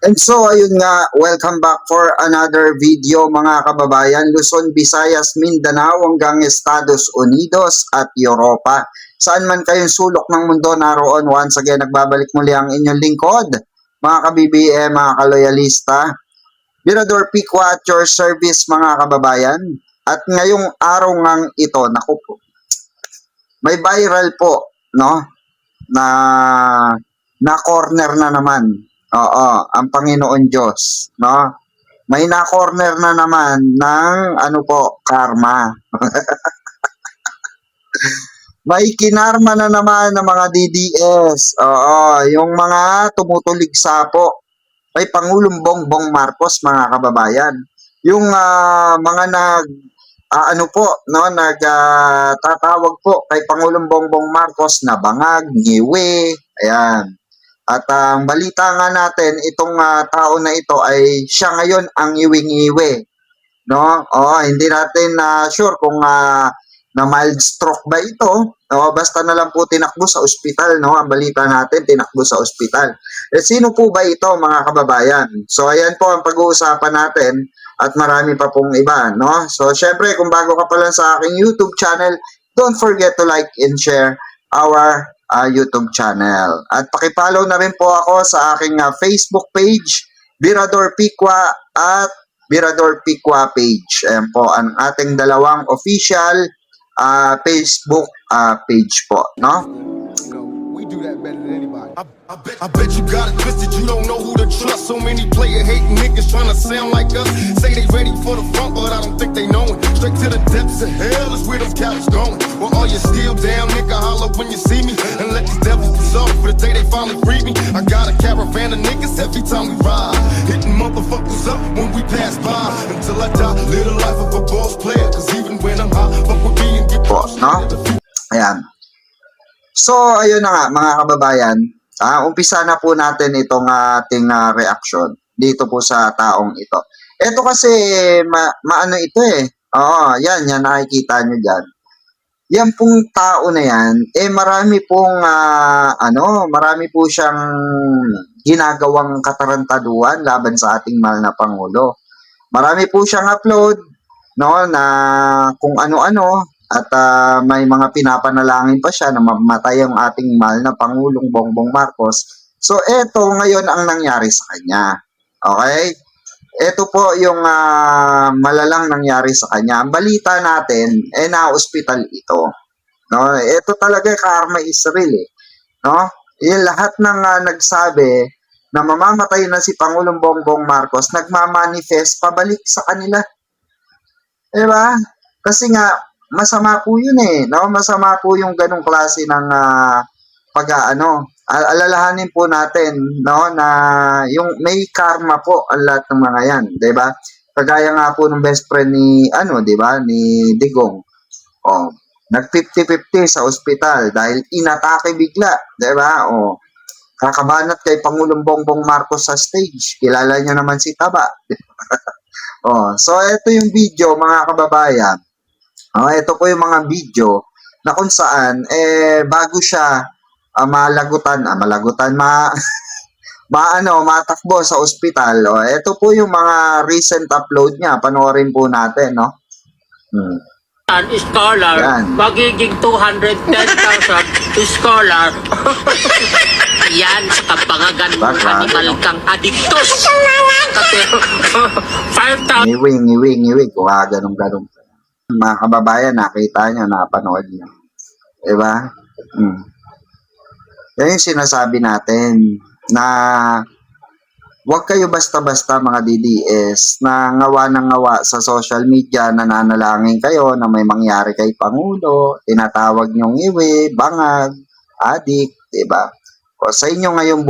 And so, ayun nga, welcome back for another video mga kababayan. Luzon, Visayas, Mindanao hanggang Estados Unidos at Europa. Saan man kayong sulok ng mundo naroon, once again, nagbabalik muli ang inyong lingkod. Mga ka-BBM, mga kaloyalista, Mirador Pikwa at your service mga kababayan. At ngayong araw ngang ito, naku po, may viral po, no? Na corner na naman. Oo, ang Panginoon Diyos, no? May na-corner na naman ng ano po, karma. May kinarma na naman ng mga DDS. Oo, yung mga tumutuligsa po kay Pangulong Bongbong Marcos, mga kababayan. Yung mga ano po, no, tatawag po kay Pangulong Bongbong Marcos na bangag, ngiwi, ayan. At ang balita nga natin, itong tao na ito ay siya ngayon ang iwing-iwi. No? Hindi natin sure kung na mild stroke ba ito. Basta na lang po tinakbo sa ospital. No? Ang balita natin, tinakbo sa ospital. Sino po ba ito mga kababayan? So ayan po ang pag-uusapan natin at marami pa pong iba. No? So syempre kung bago ka pa lang sa aking YouTube channel, don't forget to like and share our YouTube channel. At pakipollow na rin po ako sa aking Facebook page, Mirador Pikwa at Mirador Pikwa page. Ayan po ang ating dalawang official Facebook page po, no? We do that better than anybody. I bet you got it twisted, you don't know who to trust. So many player hating niggas trying to sound like us. Say they ready for the front, but I don't think they know it. Straight to the depths of hell is where them cowards going. Well, all you still down, nigga, holler when you see me. And let these devils dissolve for the day they finally free me. I got a caravan of niggas every time we ride. Hitting motherfuckers up when we pass by. Until I die, live the life of a boss player. Cause even when I'm high, fuck with me and get boss, no? Ayan. So, ayun na nga, mga kababayan. Umpisa na po natin itong ating reaction dito po sa taong ito. Ito kasi, maano ito eh. Oo, yan nakikita nyo dyan. Yan pong tao na yan, marami pong, marami po siyang ginagawang katarantaduhan laban sa ating mahal na Pangulo. Marami po siyang upload, no, na kung ano-ano, at may mga pinapanalangin pa siya na mamatay ang ating mahal na Pangulong Bongbong Marcos. So, eto ngayon ang nangyari sa kanya. Okay? Ito po yung malalang nangyari sa kanya. Ang balita natin, na-hospital ito. No? Ito talaga karma is real. No? Yung lahat ng nagsabi na mamamatay na si Pangulong Bongbong Marcos, nagmamanifest pabalik sa kanila. Diba? Kasi nga, masama po yun no? Masama po yung ganong klase ng alalahanin po natin, no, na yung may karma po ang lahat ng mga yan, 'di ba? Kagaya nga po ng best friend ni 'di ba, ni Digong. Nag 50-50 sa ospital dahil inatake bigla, 'di ba? Kakabanat kay Pangulong Bongbong Marcos sa stage. Kilala niyo naman si Taba. So ito yung video mga kababayan. Ito po yung mga video na kung saan bago siya matakbo sa ospital. Ito po yung mga recent upload niya. Panoorin po natin, no? Scholar, yan. Magiging 210,000 scholar. Yan, sa kapangagan mo, animal kang adiktos. Kasi, 5,000. Ngiwi, kuha, ganun. Mga kababayan, nakita nyo, napanood nyo. Diba? Yan yung sinasabi natin na huwag kayo basta-basta mga DDS na ngawa ng ngawa sa social media, nananalangin kayo na may mangyari kay Pangulo, tinatawag nyong iwi, bangag, adik, diba? Sa inyo ngayon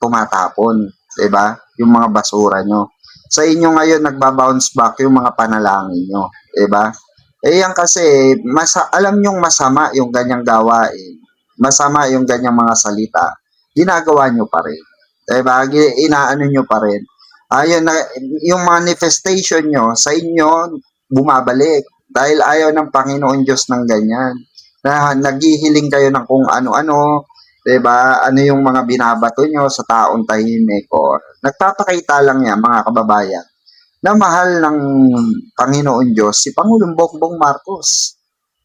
tumatapon, diba? Yung mga basura nyo. Sa inyo ngayon nagbabounce back yung mga panalangin nyo, diba? Yan kasi, alam nyong masama yung ganyang gawain. Masama yung ganyang mga salita. Ginagawa nyo pa rin. Diba? Inaano nyo pa rin. Yung manifestation nyo, sa inyo, bumabalik. Dahil ayaw ng Panginoon Diyos ng ganyan. Na naghihiling kayo ng kung ano-ano, 'Diba? Ano yung mga binabato nyo sa taong tahimik o nagpapakita lang yan mga kababayan na mahal ng Panginoon Diyos si Pangulong Bongbong Marcos.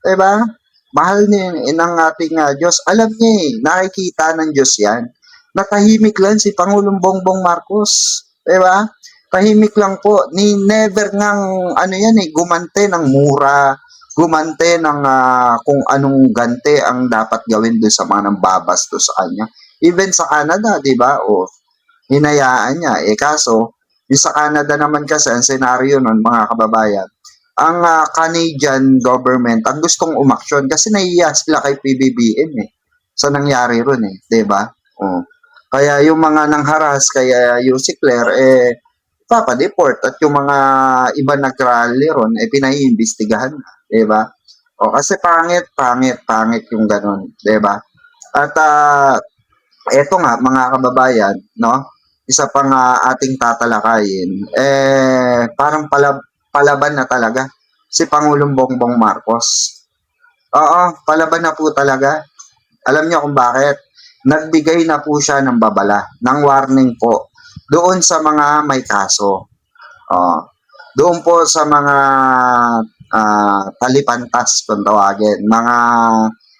'Diba? Mahal ni ng ating Diyos. Alam niya nakikita ng Diyos yan. Natahimik lang si Pangulong Bongbong Marcos. 'Diba? Tahimik lang po. Ni never ngang ano yan gumante ng mura, gumante ng kung anong gante ang dapat gawin doon sa mga nambabasto sa kanya. Even sa Canada, 'di ba? O hinayaan niya. Kaso, yung sa Canada naman kasi, ang senaryo nun, mga kababayan, ang Canadian government, ang gustong umaksyon kasi nahiya sila kay PBBM sa nangyari ron 'di ba? O. Kaya yung mga nangharas, kaya yung si Claire, papadeport at yung mga iba nag-rally ron, pinaiimbestigahan na, 'di ba? O kasi pangit yung ganun, 'di ba? At eto nga mga kababayan, no? Isa pang ating tatalakayin, parang palaban na talaga si Pangulong Bongbong Marcos. Oo, palaban na po talaga. Alam niyo kung bakit? Nagbigay na po siya ng babala, ng warning po doon sa mga may kaso. Doon po sa mga talipantas kung tawagin, mga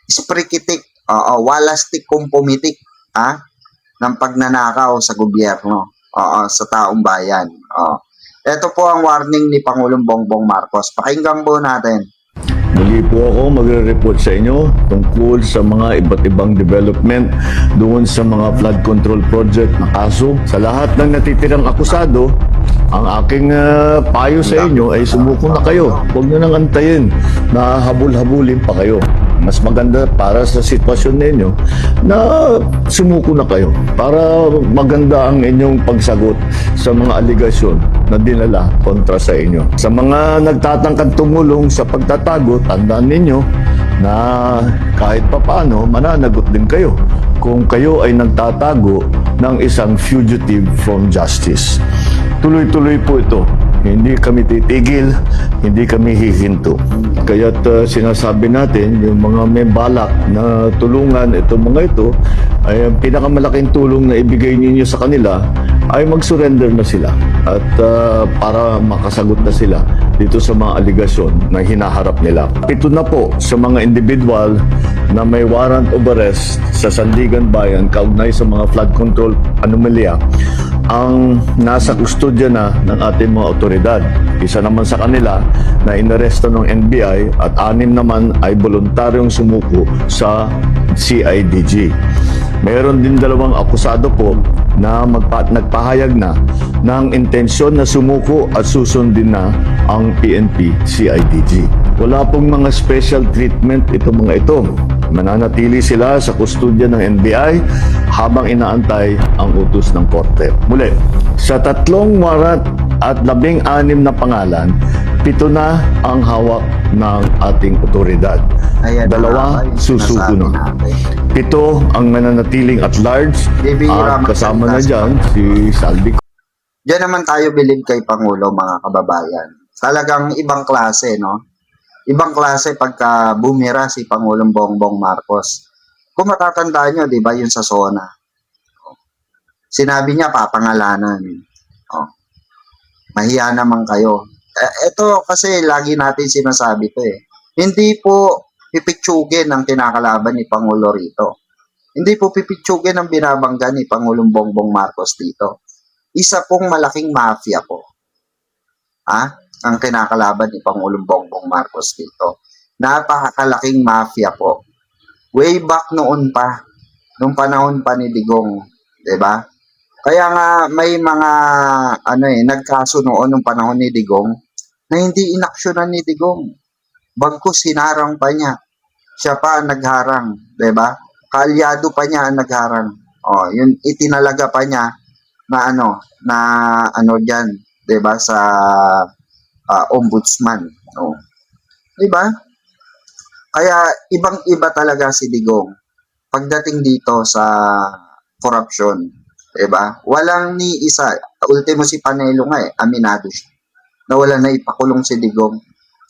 sprikitik, walastik kung pumitik, ng pagnanakaw sa gobyerno, sa taong bayan. Ito po ang warning ni Pangulong Bongbong Marcos. Pakinggan po natin. Muli po ako magre-report sa inyo tungkol sa mga iba't ibang development doon sa mga flood control project na kaso. Sa lahat ng natitirang akusado, ang aking payo sa inyo ay sumuko na kayo. Huwag nyo nang antayin na habul-habulin pa kayo. Mas maganda para sa sitwasyon ninyo na sumuko na kayo para maganda ang inyong pagsagot sa mga aligasyon na dinala kontra sa inyo. Sa mga nagtatangkad tumulong sa pagtatago, tandaan ninyo na kahit papaano mananagot din kayo kung kayo ay nagtatago ng isang fugitive from justice. Tuloy-tuloy po ito. Hindi kami titigil, hindi kami hihinto. Kaya't sinasabi natin, yung mga may balak na tulungan itong mga ito, ay ang pinakamalaking tulong na ibigay ninyo sa kanila ay mag-surrender na sila at para makasagot na sila dito sa mga aligasyon na hinaharap nila. Ito na po sa mga individual na may warrant of arrest sa Sandigan Bayan kaugnay sa mga flood control anomalya ang nasa kustodya na ng ating mga otoridad. Isa naman sa kanila na inaresto ng NBI at 6 naman ay voluntaryong sumuko sa CIDG. Mayroon din 2 akusado po na nagpahayag na ng intensyon na sumuko at susundin na ang PNP CIDG. Wala pong mga special treatment itong mga ito. Mananatili sila sa kustodya ng NBI habang inaantay ang utos ng korte. Muli, sa 3 warrant at 16 na pangalan, 7 na ang hawak ng ating otoridad. Ayan, 2 susuko na. 7 ang mananatiling at large at kasama na dyan si Saldi. Diyan naman tayo bilib kay Pangulo, mga kababayan. Talagang ibang klase, no? Ibang klase pagka bumira si Pangulong Bongbong Marcos. Kung matatandaan nyo, di ba, yun sa SONA. Sinabi niya, papangalanan. Mahiya naman kayo. Ito kasi lagi natin sinasabi to Hindi po pipitsugin ang kinakalaban ni Pangulo rito. Hindi po pipitsugin ang binabangga ni Pangulong Bongbong Marcos dito. Isa pong malaking mafia po. Ang kinakalaban ni Pangulong Bongbong Marcos dito. Napakalaking mafia po. Way back noon pa, nung panahon pa ni Digong, 'di ba? Kaya nga may mga nagkaso noon nung panahon ni Digong na hindi inaksyonan ni Digong. Bagkus sinarang pa niya. Siya pa ang nagharang, 'di ba? Kaalyado pa niya ang nagharang. Yun itinalaga pa niya na diyan, 'di ba, sa ombudsman. 'Di ba? Kaya ibang-iba talaga si Digong pagdating dito sa corruption, 'di ba? Walang ni isa, ultimo si Panelo nga aminado siya. Na wala na ipakulong si Digong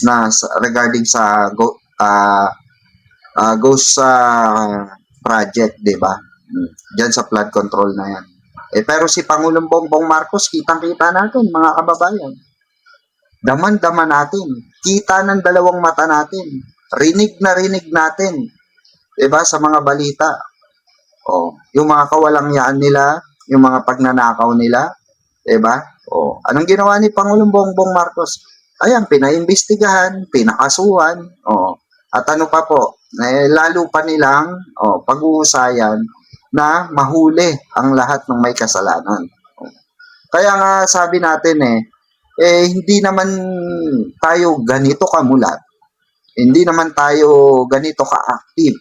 na regarding sa ghost project, di ba? Diyan sa flood control na yan. Pero si Pangulong Bongbong Marcos, kitang-kita natin, mga kababayan. Daman-daman natin. Kita ng dalawang mata natin. Rinig na rinig natin. Diba? Sa mga balita. Yung mga kawalangyaan nila, yung mga pagnanakaw nila. Diba? Anong ginawa ni Pangulong Bongbong Marcos? Ayan, pinaimbestigahan, pinakasuhan. At ano pa po, lalo pa nilang pag-uusayan na mahuli ang lahat ng may kasalanan. Kaya nga sabi natin hindi naman tayo ganito kamulat. Hindi naman tayo ganito ka-active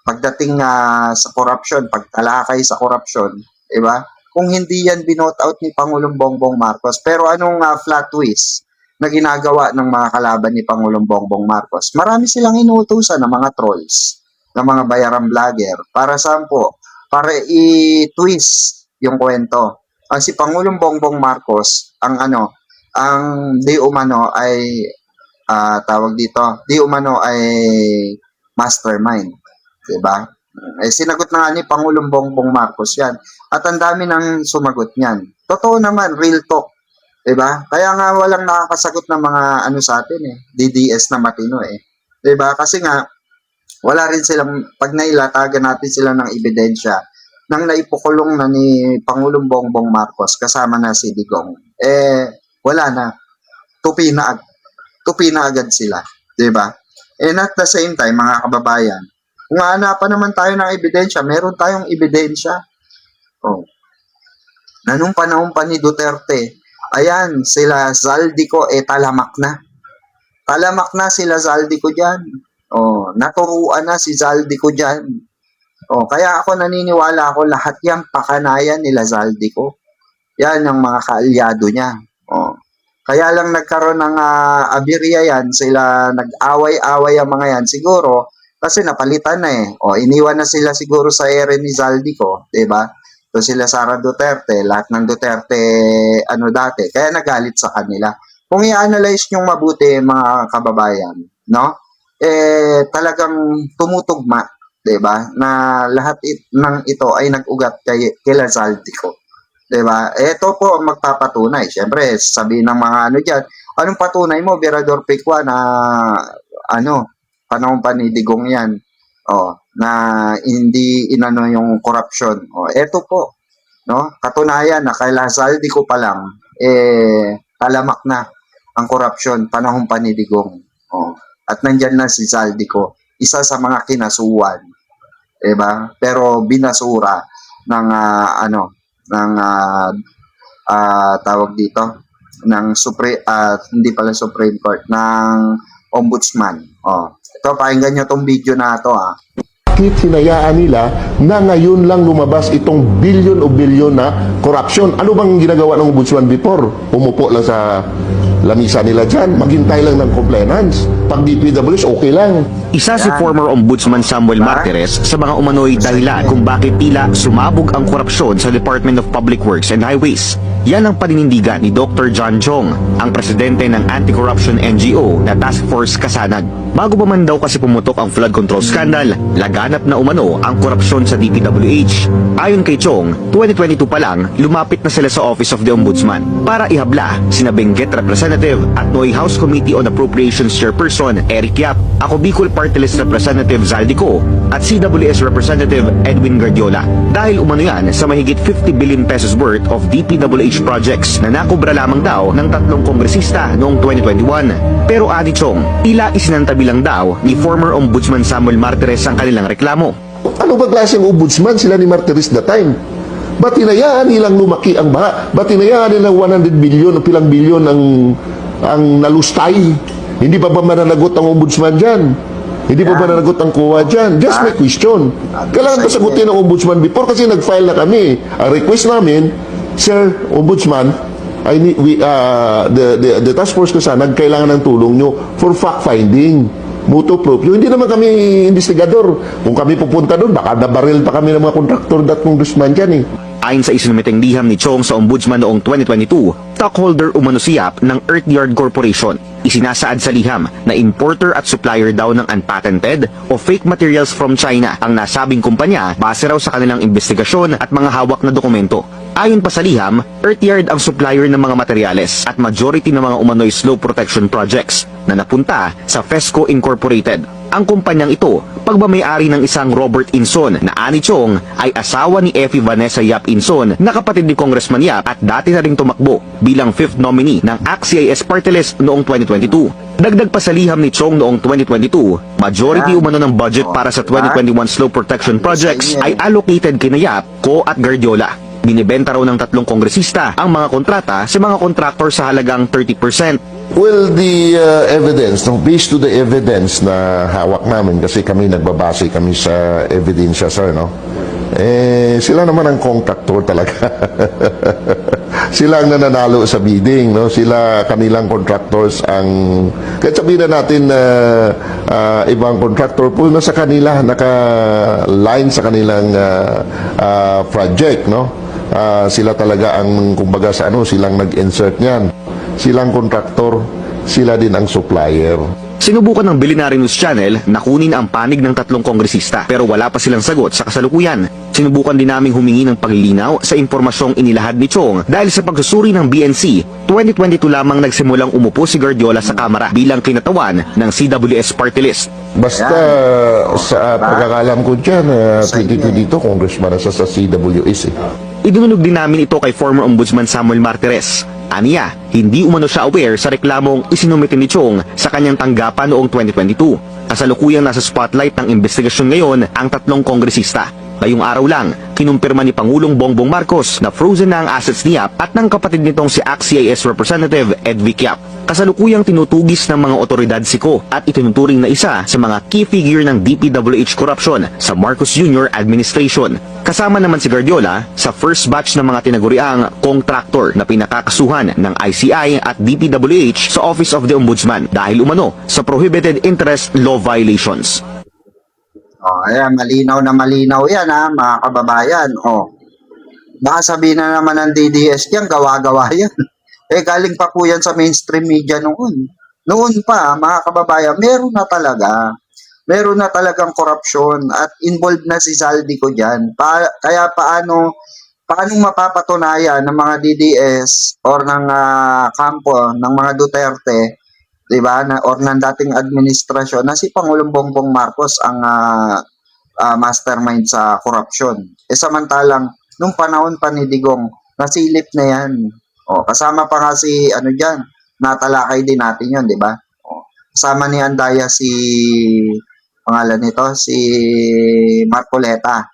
pagdating sa corruption, pagtalakay sa corruption, di ba? Kung hindi yan binout out ni Pangulong Bongbong Marcos. Pero anong flat twist na ginagawa ng mga kalaban ni Pangulong Bongbong Marcos? Marami silang inuutusan ng mga trolls, ng mga bayarang vlogger, para saan po? Para i-twist yung kwento. Ang si Pangulong Bongbong Marcos, ang di umano ay mastermind, 'di ba? Sinagot na nga ni Pangulong Bongbong Marcos 'yan. At ang dami nang sumagot niyan. Totoo naman, real talk, 'di ba? Kaya nga walang nakakasagot ng mga sa atin DDS na matino 'di ba? Kasi nga wala rin silang, pag nailatagan natin sila ng ebidensya nang naipukulong na ni Pangulong Bongbong Marcos kasama na si Digong, wala na. Tupi na agad sila, 'di ba? And at the same time, mga kababayan, kung hanapan naman tayo ng ebidensya, meron tayong ebidensya. Na nung panahon pa ni Duterte, ayan, sila Zaldico, talamak na. Talamak na sila Zaldico dyan. Naturuan na si Zaldico dyan. Kaya ako naniniwala ako lahat yan pakanayan nila Zaldico. Yan ang mga kaalyado niya. Kaya lang nagkaroon ng abirya yan, sila nag-away-away ang mga yan. Siguro, kasi napalitan na iniwan na sila siguro sa ere ni Zaldico, diba? So sila Sara Duterte, lahat ng Duterte, dati. Kaya nagalit sa kanila. Kung i-analyze nyo mabuti, mga kababayan, no? Talagang tumutugma, diba? Na lahat ng ito ay nag-ugat kila Zaldico. Diba? Ito po ang magpapatunay. Siyempre, sabihin ng mga dyan, anong patunay mo, Virador Picua, na panahon pa ni Digong yan, na hindi inano yung corruption. Ito po, no? Katunayan na kaila Zaldico pa lang, talamak na ang corruption, panahon pa ni Digong. At nandyan na si Zaldico, isa sa mga kinasuhan. Diba? Pero binasura ng tawag dito ng hindi pala Supreme Court, ng Ombudsman. Ito, pakinggan nyo tong video na ito Bakit hinayaan nila na ngayon lang lumabas itong bilyon o bilyon na corruption? Ano bang ginagawa ng Ombudsman before? Umupo lang sa lamisa nila dyan, maghintay lang ng compliance. Pag DPWs, okay lang. Isa si former Ombudsman Samuel Martires sa mga umano'y dahilan kung bakit tila sumabog ang korupsyon sa Department of Public Works and Highways. Yan ang paninindigan ni Dr. John Chong, ang presidente ng anti-corruption NGO na Task Force Kasanag. Bago pa man daw kasi pumutok ang flood control scandal, laganap na umano ang korupsyon sa DPWH. Ayon kay Chong, 2022 pa lang, lumapit na sila sa Office of the Ombudsman para ihabla sina Benguet Representative at Noy House Committee on Appropriations Chairperson Eric Yap, ako Bicol Party List Representative Zaldico at CWS Representative Edwin Guardiola. Dahil umano yan sa mahigit 50 billion pesos worth of DPWH projects na nakubra lamang daw ng 3 kongresista noong 2021. Pero ani Chong, tila isinantabi lang daw ni former Ombudsman Samuel Martires ang kanilang reklamo. Ano ba klaseng ombudsman sila ni Martires that time? Ba't hinayaan nilang lumaki ang baha? Ba't hinayaan nilang 100 billion o pilang bilyon ang nalustay? Hindi pa ba mananagot ang ombudsman dyan? Hindi pa ba mananagot ang COA dyan? Just my question. Kailangan ba sagutin ng ombudsman before? Kasi nag-file na kami. Ang request namin, Sir Ombudsman, the task force ko sana, kailangan ng tulong nyo for fact-finding. Mutuo proprio. Hindi naman kami investigador. Kung kami pupunta doon, baka nabaril pa kami ng mga kontraktor at congressman dyan Ayon sa isinumiteng liham ni Chong sa Ombudsman noong 2022, stockholder umano si Yap ng Earthyard Corporation. Isinasaad sa liham na importer at supplier daw ng unpatented o fake materials from China ang nasabing kumpanya base raw sa kanilang investigasyon at mga hawak na dokumento. Ayon pa sa liham, Earthyard ang supplier ng mga materyales at majority ng mga umano'y slope protection projects na napunta sa Fesco Incorporated. Ang kumpanyang ito, pagmamayari ng isang Robert Inson na ani Chong ay asawa ni Effie Vanessa Yap Inson na kapatid ni Congressman Yap at dati na ring tumakbo bilang 5th nominee ng ACT-CIS Party List noong 2022. Dagdag pa sa liham ni Chong noong 2022, majority umano ng budget para sa 2021 slope protection projects ay allocated kina Yap, Ko at Guardiola. Binibenta raw ng 3 kongresista ang mga kontrata sa mga kontraktor sa halagang 30%. Well, the evidence, no, based to the evidence na hawak namin, kasi kami nagbabase kami sa ebidensya, sir, no? Sila naman ang contractor talaga. Sila ang nananalo sa bidding, no? Sila, kanilang contractors ang, kahit sabihin na natin na ibang contractor po na sa kanila, naka-line sa kanilang project, no? Sila talaga ang, kumbaga sa ano, silang nag-insert niyan. Silang kontraktor, sila din ang supplier. Sinubukan ng Billionaire News Channel na kunin ang panig ng 3 kongresista pero wala pa silang sagot sa kasalukuyan. Sinubukan din naming humingi ng paglilinaw sa impormasyong inilahad ni Chong dahil sa pagsusuri ng BNC, 2022 lamang nagsimulang umupo si Guardiola sa Kamara bilang kinatawan ng CWS Party List. Basta sa pagkakalam ko dyan, 2022, congressman na sa CWS. Idinunog din namin ito kay former Ombudsman Samuel Martires. Aniya, hindi umano siya aware sa reklamong isinumite ni Chong sa kanyang tanggapan noong 2022. Kasalukuyang nasa spotlight ng investigasyon ngayon ang 3 kongresista. Ngayong araw lang, kinumpirma ni Pangulong Bongbong Marcos na frozen na ang assets ni Yap at ng kapatid nitong si ACT-CIS Representative Ed Vic Yap. Kasalukuyang tinutugis ng mga otoridad si Ko at itinuturing na isa sa mga key figure ng DPWH corruption sa Marcos Jr. administration. Kasama naman si Guardiola sa first batch ng mga tinaguriang contractor na pinakakasuhan ng ICI at DPWH sa Office of the Ombudsman dahil umano sa prohibited interest law violations. Ayan, malinaw na malinaw yan, ha, mga kababayan. Baka sabihin na naman ng DDS yan, gawa-gawa yan. Galing pa po yan sa mainstream media noon. Noon pa, mga kababayan, meron na talaga. Meron na talagang korupsyon at involved na si Zaldico dyan. Kaya paano mapapatunayan ng mga DDS or ng kampo ng mga Duterte, diba, or ng dating administrasyon na si Pangulong Bongbong Marcos ang mastermind sa korupsyon. Samantalang, nung panahon pa ni Digong, nasilip na yan. Kasama pa nga si, natalakay din natin yun, diba? Kasama ni Andaya pangalan nito, si Marcoleta,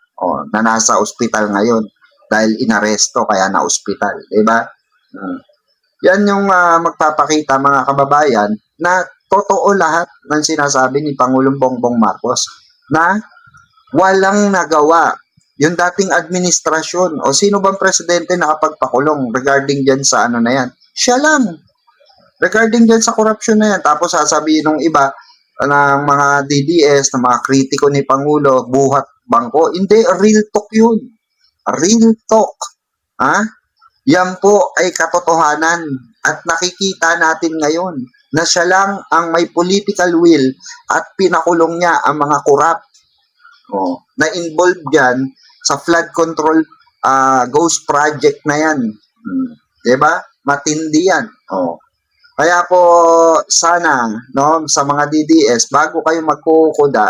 na nasa ospital ngayon dahil inaresto kaya na ospital, diba? Yan yung magpapakita, mga kababayan, na totoo lahat ng sinasabi ni Pangulong Bongbong Marcos na walang nagawa yung dating administrasyon o sino bang presidente nakapagpakulong regarding dyan sa na yan. Siya lang. Regarding dyan sa corruption na yan. Tapos sasabihin ng iba ng mga DDS, ng mga kritiko ni Pangulo, buhat bangko. Hindi, real talk yun. Real talk. Yan po ay katotohanan at nakikita natin ngayon na siya lang ang may political will at pinakulong niya ang mga korap na involved dyan sa flood control ghost project na yan. Diba? Matindi yan. Kaya po sana sa mga DDS, bago kayo magkukuda,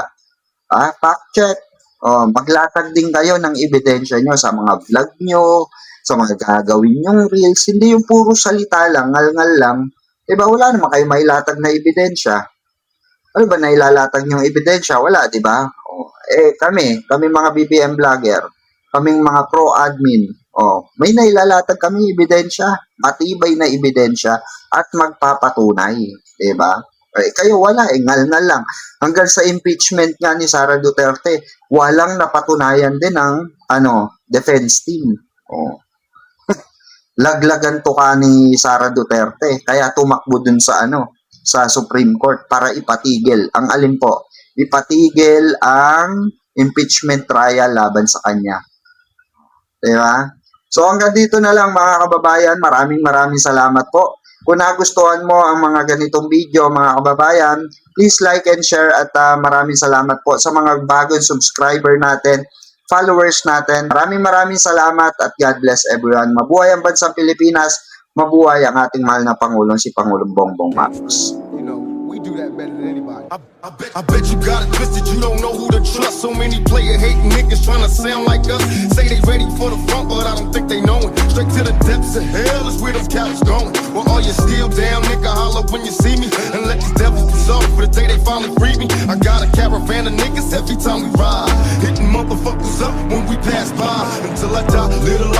fact check. Maglatag din kayo ng ebidensya nyo sa mga vlog nyo, sa mga gagawin nyong reels. Hindi yung puro salita lang, ngal-ngal lang. Diba, wala naman kayo mailatag na ebidensya. Ano ba nailalatag nyong ebidensya? Wala, diba? Kami mga BBM vlogger, kaming mga pro-admin, may nailalatag kami ebidensya, matibay na ebidensya at magpapatunay. Diba? Kayo wala, ngal-ngal lang. Hanggang sa impeachment nga ni Sara Duterte, walang napatunayan din ng defense team. Laglagan to ka ni Sara Duterte, kaya tumakbo dun sa sa Supreme Court para ipatigil. Ang alin po? Ipatigil ang impeachment trial laban sa kanya. Diba? So hanggang dito na lang, mga kababayan. Maraming salamat po Kung nagustuhan mo ang mga ganitong video, mga kababayan, please like and share at maraming salamat po sa mga bagong subscriber natin, followers natin. Maraming salamat at God bless everyone. Mabuhay ang bansang Pilipinas, mabuhay ang ating mahal na Pangulong si Pangulong Bongbong Marcos. You know, we do that better than anybody. I bet you got it twisted, you don't know who to trust. So many player hating niggas trying to sound like us. Say they ready for the front, but I don't think they know it. Straight to the depths of hell is where them cowards going. Well, all you still down, nigga, holler when you see me. And let these devils be sorry for the day they finally free me. I got a caravan of niggas every time we ride. Hitting motherfuckers up when we pass by. Until I die, little